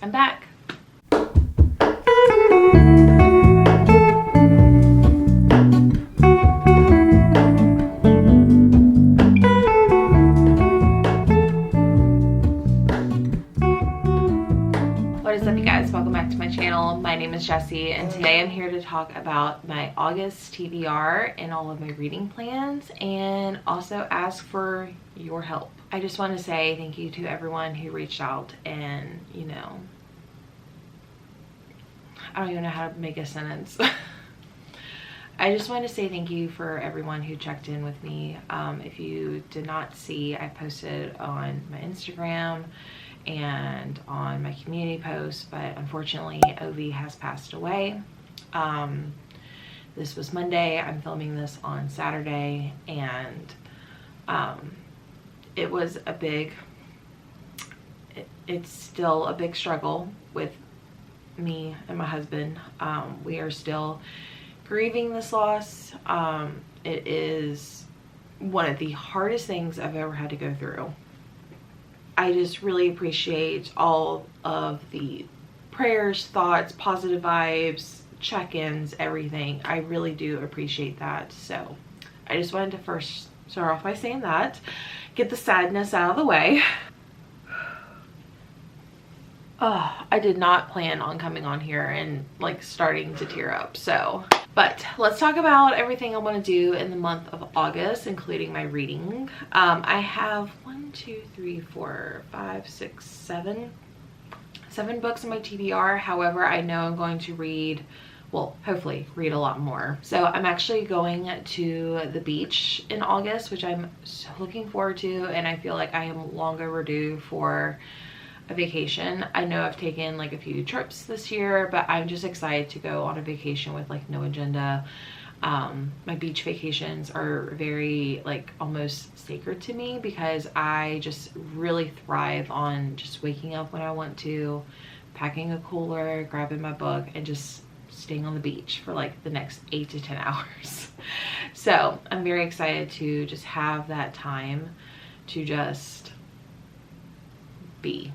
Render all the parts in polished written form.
I'm back. What is up, you guys? Welcome back to my channel. My name is Jessie, and today I'm here to talk about my August TBR and all of my reading plans, and also ask for your help. I just want to say thank you to everyone who reached out, and I don't even know how to make a sentence. I just want to say thank you for everyone who checked in with me. If you did not see, I posted on my Instagram and on my community post, but unfortunately Ovi has passed away. This was Monday. I'm filming this on Saturday, and it was a big, it's still a big struggle with me and my husband. We are still grieving this loss. It is one of the hardest things I've ever had to go through. I just really appreciate all of the prayers, thoughts, positive vibes, check-ins, everything. I really do appreciate that. So I just wanted to first start off by saying that, get the sadness out of the way. I did not plan on coming on here and like starting to tear up. But let's talk about everything I want to do in the month of August, including my reading. I have 7 books in my TBR. However, I know I'm going to read, well, hopefully read a lot more. So I'm actually going to the beach in August, which I'm so looking forward to, and I feel like I am long overdue for a vacation. I know I've taken like a few trips this year, but I'm just excited to go on a vacation with like no agenda. My beach vacations are very like almost sacred to me because I just really thrive on just waking up when I want to, packing a cooler, grabbing my book, and just staying on the beach for like the next 8 to 10 hours. So I'm very excited to just have that time to just be.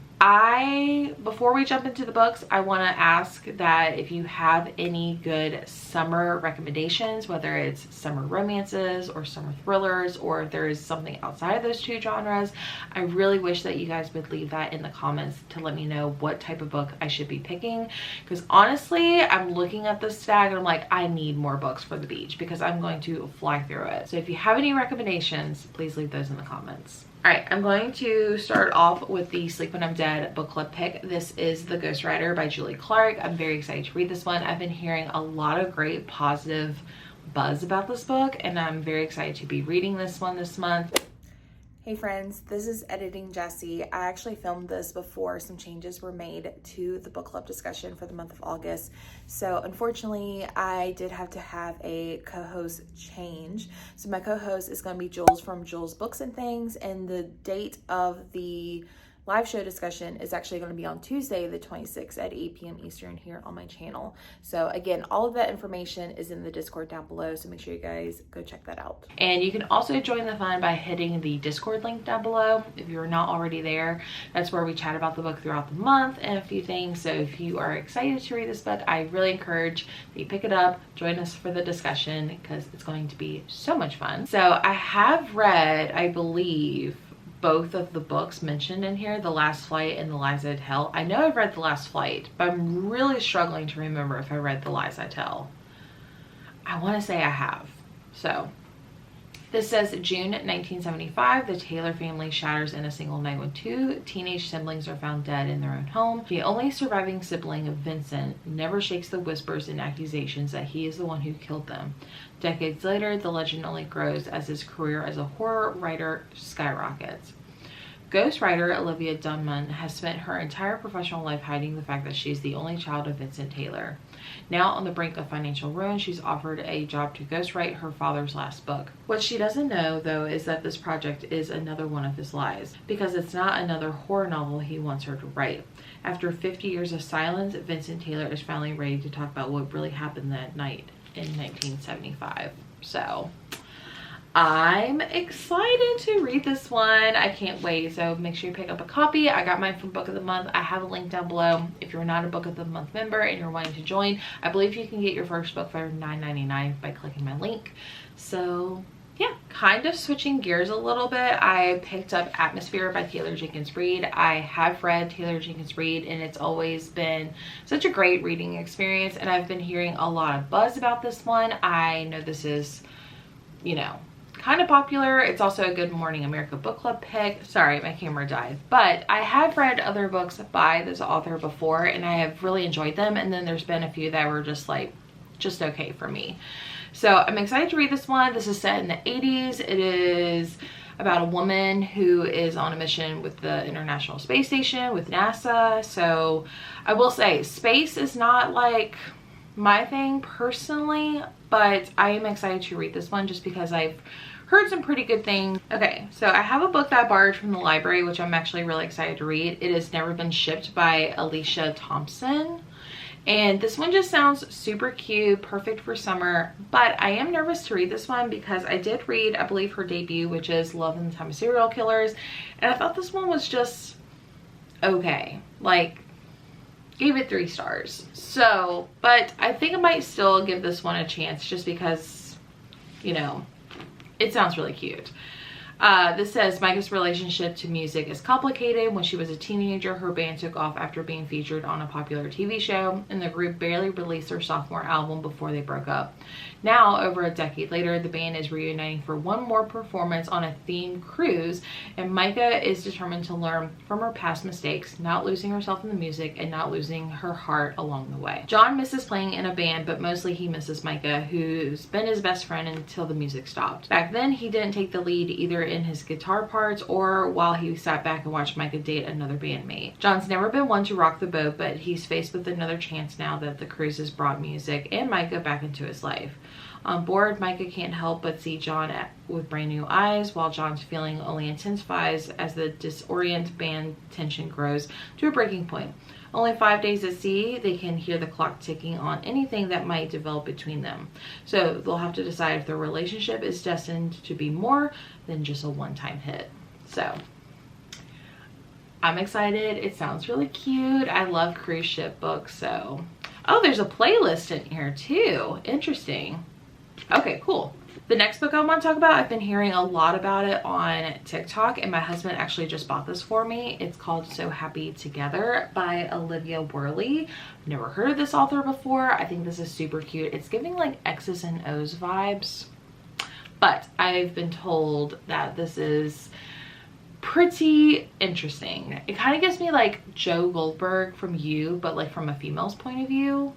Before we jump into the books, I want to ask that if you have any good summer recommendations, whether it's summer romances or summer thrillers, or if there is something outside of those two genres, I really wish that you guys would leave that in the comments to let me know what type of book I should be picking. Because honestly, I'm looking at this stack and I'm like, I need more books for the beach because I'm going to fly through it. So if you have any recommendations, please leave those in the comments. All right, I'm going to start off with the Sleep When I'm Dead book club pick. This is The Ghostwriter by Julie Clark. I'm very excited to read this one. I've been hearing a lot of great positive buzz about this book, and I'm very excited to be reading this one this month. Hey friends, this is Editing Jessie. I actually filmed this before some changes were made to the book club discussion for the month of August. So unfortunately, I did have to have a co-host change. So my co-host is going to be Jules from Jules Books and Things, and the date of the live show discussion is actually going to be on Tuesday the 26th at 8 p.m. Eastern here on my channel. So again, all of that information is in the Discord down below, so make sure you guys go check that out. And you can also join the fun by hitting the Discord link down below if you're not already there. That's where we chat about the book throughout the month and a few things. So if you are excited to read this book, I really encourage that you pick it up, join us for the discussion, because it's going to be so much fun. So I have read, I believe, both of the books mentioned in here, The Last Flight and The Lies I Tell. I know I've read The Last Flight, but I'm really struggling to remember if I read The Lies I Tell. I want to say I have. So this says June 1975, the Taylor family shatters in a single night when 2 teenage siblings are found dead in their own home. The only surviving sibling, Vincent, never shakes the whispers and accusations that he is the one who killed them. Decades later, the legend only grows as his career as a horror writer skyrockets. Ghostwriter Olivia Dunman has spent her entire professional life hiding the fact that she is the only child of Vincent Taylor. Now on the brink of financial ruin, she's offered a job to ghostwrite her father's last book. What she doesn't know, though, is that this project is another one of his lies, because it's not another horror novel he wants her to write. After 50 years of silence, Vincent Taylor is finally ready to talk about what really happened that night in 1975. So I'm excited to read this one. I can't wait. So make sure you pick up a copy. I got mine from Book of the Month. I have a link down below if you're not a Book of the Month member and you're wanting to join. I believe you can get your first book for $9.99 by clicking my link. So yeah, kind of switching gears a little bit. I picked up Atmosphere by Taylor Jenkins Reid. I have read Taylor Jenkins Reid and it's always been such a great reading experience, and I've been hearing a lot of buzz about this one. I know this is, you know, kind of popular. It's also a Good Morning America book club pick. Sorry, my camera died. But I have read other books by this author before and I have really enjoyed them, and then there's been a few that were just okay for me. So I'm excited to read this one. This is set in the 80s. It is about a woman who is on a mission with the International Space Station with NASA. So I will say space is not like my thing personally, but I am excited to read this one just because I've heard some pretty good things. Okay, so I have a book that I borrowed from the library, which I'm actually really excited to read. It has Never Been Shipped by Alicia Thompson. And this one just sounds super cute, perfect for summer, but I am nervous to read this one because I did read, I believe, her debut, which is Love in the Time of Serial Killers, and I thought this one was just okay. Like, gave it 3 stars. So, but I think I might still give this one a chance just because, you know, it sounds really cute. This says Micah's relationship to music is complicated. When she was a teenager, her band took off after being featured on a popular TV show, and the group barely released their sophomore album before they broke up. Now, over a decade later, the band is reuniting for one more performance on a themed cruise, and Micah is determined to learn from her past mistakes, not losing herself in the music and not losing her heart along the way. John misses playing in a band, but mostly he misses Micah, who's been his best friend until the music stopped. Back then, he didn't take the lead either in his guitar parts or while he sat back and watched Micah date another bandmate. John's never been one to rock the boat, but he's faced with another chance now that the cruise has brought music and Micah back into his life. On board, Micah can't help but see John with brand new eyes, while John's feeling only intensifies as the disorient band tension grows to a breaking point. Only 5 days at sea, they can hear the clock ticking on anything that might develop between them. So they'll have to decide if their relationship is destined to be more than just a one-time hit. So I'm excited. It sounds really cute. I love cruise ship books. So, oh, there's a playlist in here too. Interesting. Okay, cool. The next book I want to talk about, I've been hearing a lot about it on TikTok, and my husband actually just bought this for me. It's called So Happy Together by Olivia Worley. I've never heard of this author before. I think this is super cute. It's giving like X's and O's vibes, but I've been told that this is pretty interesting. It kind of gives me like Joe Goldberg from You, but like from a female's point of view.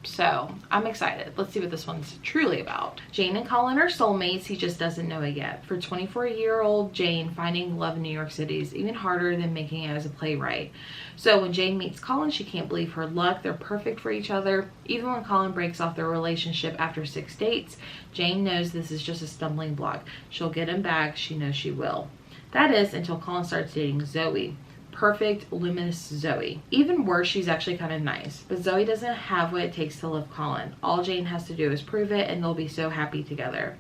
So I'm excited. Let's see what this one's truly about. Jane and Colin are soulmates. He just doesn't know it yet. For 24-year-old Jane, finding love in New York City is even harder than making it as a playwright. So when Jane meets Colin, she can't believe her luck. They're perfect for each other. Even when Colin breaks off their relationship after 6 dates, Jane knows this is just a stumbling block. She'll get him back. She knows she will. That is until Colin starts dating Zoe. Perfect, luminous Zoe. Even worse, she's actually kind of nice, but Zoe doesn't have what it takes to love Colin. All Jane has to do is prove it, and they'll be so happy together.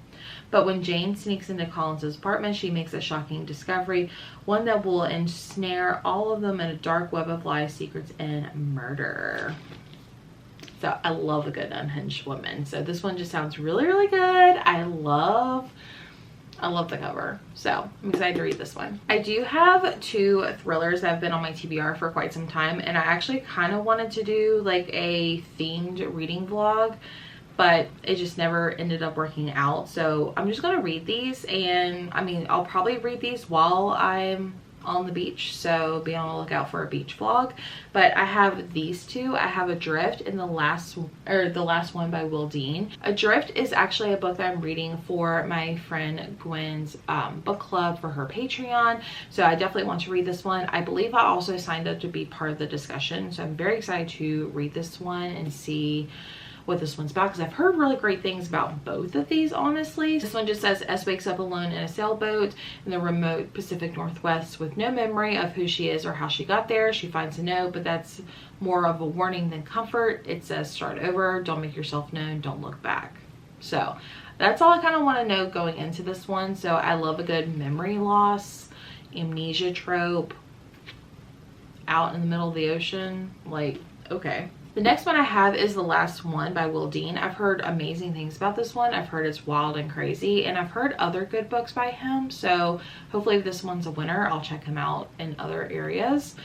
But when Jane sneaks into Colin's apartment, she makes a shocking discovery, one that will ensnare all of them in a dark web of lies, secrets, and murder. So I love a good unhinged woman. So this one just sounds really, really good. I love the cover, so I'm excited to read this one. I do have 2 thrillers that have been on my TBR for quite some time, and I actually kind of wanted to do like a themed reading vlog, but it just never ended up working out. So I'm just gonna read these, and I mean, I'll probably read these while I'm on the beach, so be on the lookout for a beach vlog. But I have these 2. I have Adrift and the last one by Will Dean. Adrift is actually a book that I'm reading for my friend Gwen's book club for her Patreon, so I definitely want to read this one. I believe I also signed up to be part of the discussion, so I'm very excited to read this one and see what this one's about, because I've heard really great things about both of these, honestly. This one just says S wakes up alone in a sailboat in the remote Pacific Northwest with no memory of who she is or how she got there. She finds a note, but that's more of a warning than comfort. It says start over, don't make yourself known, don't look back. So that's all I kind of want to know going into this one. So I love a good memory loss, amnesia trope, out in the middle of the ocean. Like, okay. The next one I have is The Last One by Will Dean. I've heard amazing things about this one. I've heard it's wild and crazy, and I've heard other good books by him. So hopefully if this one's a winner, I'll check him out in other areas.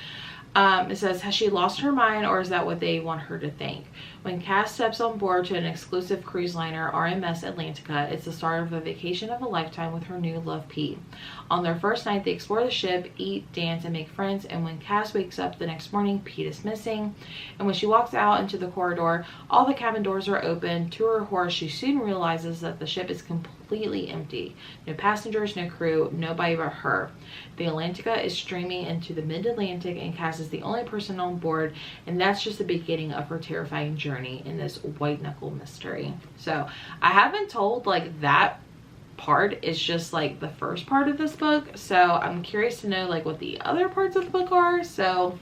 It says, has she lost her mind, or is that what they want her to think? When Cass steps on board to an exclusive cruise liner, RMS Atlantica, it's the start of a vacation of a lifetime with her new love, Pete. On their first night, they explore the ship, eat, dance, and make friends, and when Cass wakes up the next morning, Pete is missing. And when she walks out into the corridor, all the cabin doors are open. To her horror, she soon realizes that the ship is completely empty. No passengers, no crew, nobody but her. The Atlantica is streaming into the mid-Atlantic, and Cass is the only person on board, and that's just the beginning of her terrifying journey in this white knuckle mystery. So I have been told like that part is just like the first part of this book, so I'm curious to know like what the other parts of the book are. So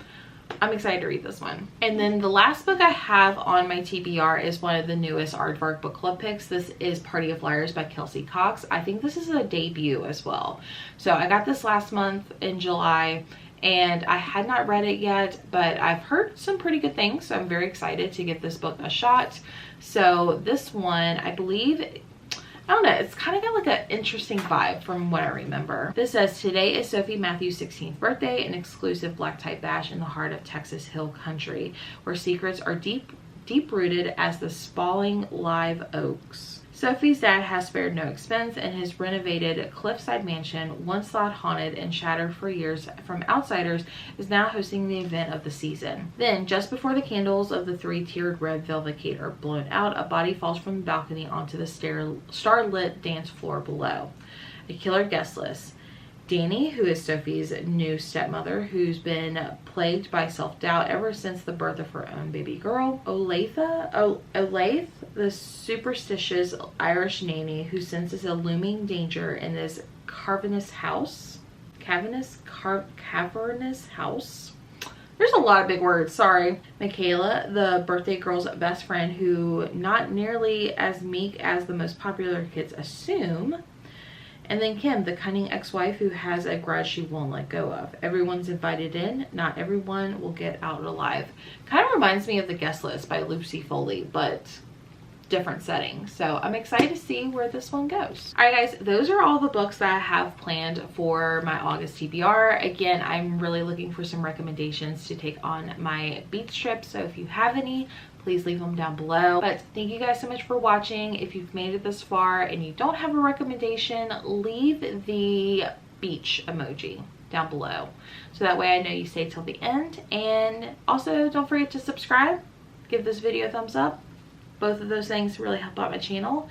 I'm excited to read this one. And then the last book I have on my TBR is one of the newest Aardvark book club picks. This is Party of Liars by Kelsey Cox. I think this is a debut as well. So I got this last month in July, and I had not read it yet, but I've heard some pretty good things, so I'm very excited to give this book a shot. So this one, I believe, I don't know, it's kind of got like an interesting vibe from what I remember. This says, today is Sophie Matthews' 16th birthday, an exclusive black tie bash in the heart of Texas Hill Country, where secrets are deep-rooted as the sprawling live oaks. Sophie's dad has spared no expense, and his renovated cliffside mansion, once thought haunted and shattered for years from outsiders, is now hosting the event of the season. Then, just before the candles of the three-tiered red velvet cake are blown out, a body falls from the balcony onto the starlit dance floor below. A killer guest list. Danny, who is Sophie's new stepmother, who's been plagued by self-doubt ever since the birth of her own baby girl. Olathe, the superstitious Irish nanny who senses a looming danger in this cavernous house. There's a lot of big words, sorry. Michaela, the birthday girl's best friend, who not nearly as meek as the most popular kids assume. And then Kim, the cunning ex-wife who has a grudge she won't let go of. Everyone's invited in. Not everyone will get out alive. Kind of reminds me of The Guest List by Lucy Foley, but different setting. So I'm excited to see where this one goes. All right, guys, those are all the books that I have planned for my August TBR. Again, I'm really looking for some recommendations to take on my beach trip. So if you have any, please leave them down below. But thank you guys so much for watching. If you've made it this far and you don't have a recommendation, leave the beach emoji down below, so that way I know you stay till the end. And also don't forget to subscribe, give this video a thumbs up. Both of those things really help out my channel.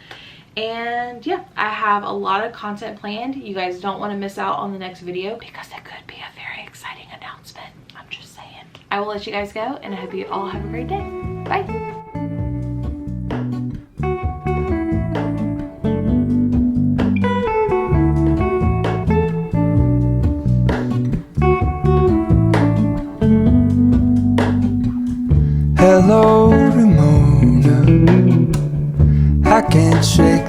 And yeah, I have a lot of content planned. You guys don't want to miss out on the next video because it could be a very exciting announcement. I'm just saying. I will let you guys go, and I hope you all have a great day. Bye. Hello, Ramona. I can't shake